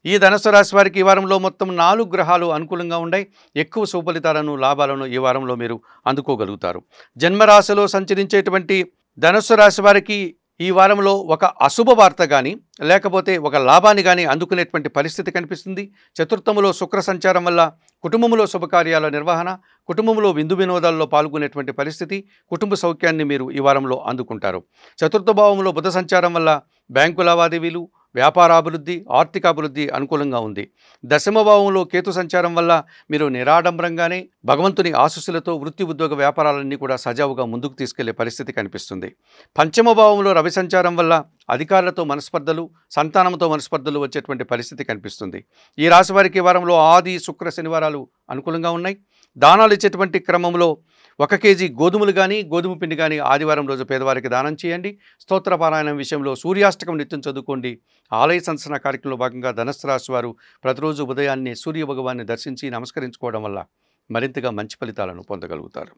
ఈ ధనుస్సు రాశి వారికి ఈ వారంలో మొత్తం 4 గ్రహాలు అనుకూలంగా ఉన్నాయి. ఎక్కువ సుఫలితాలను, లాభాలను ఈ వారంలో మీరు అందుకోగలుగుతారు. జన్మరాశిలో సంచరించేటువంటి ధనుస్సు రాశి వారికి ఈ వారంలో ఒక అశుభ వార్త కానీ, లేకపోతే ఒక లాభాన్ని కానీ అందుకునేటువంటి పరిస్థితి కనిపిస్తుంది. చతుర్థములో శుక్ర సంచారం వల్ల కుటుంబంలో శుభకార్యాల నిర్వహణ, కుటుంబంలో విందు వినోదాల్లో పాల్గొనేటువంటి పరిస్థితి, కుటుంబ సౌఖ్యాన్ని మీరు ఈ వారంలో అందుకుంటారు. చతుర్థ భావంలో బుధ సంచారం వల్ల బ్యాంకు లావాదేవీలు, వ్యాపారాభివృద్ధి, ఆర్థికాభివృద్ధి అనుకూలంగా ఉంది. దశమ భావంలో కేతు సంచారం వల్ల మీరు నిరాడంబరంగానే భగవంతుని ఆశీస్సులతో వృత్తి, ఉద్యోగ, వ్యాపారాలన్నీ కూడా సజావుగా ముందుకు తీసుకెళ్లే పరిస్థితి కనిపిస్తుంది. పంచమ భావంలో రవి సంచారం వల్ల అధికారులతో మనస్పర్ధలు, సంతానంతో మనస్పర్ధలు వచ్చేటువంటి పరిస్థితి కనిపిస్తుంది. ఈ రాశి వారికి ఈ వారంలో ఆది, శుక్ర, శనివారాలు అనుకూలంగా ఉన్నాయి. దానాలు ఇచ్చేటువంటి క్రమంలో 1 కేజీ గోధుమలు కానీ, గోధుమ పిండి కానీ ఆదివారం రోజు పేదవారికి దానం చేయండి. స్తోత్ర పారాయణం విషయంలో సూర్యాష్టకం నిత్యం చదువుకోండి. ఆలయ సందర్శన కార్యక్రమంలో భాగంగా ధనుస్సు రాశి వారు ప్రతిరోజు ఉదయాన్నే సూర్య భగవాన్ని దర్శించి నమస్కరించుకోవడం వల్ల మరింతగా మంచి ఫలితాలను పొందగలుగుతారు.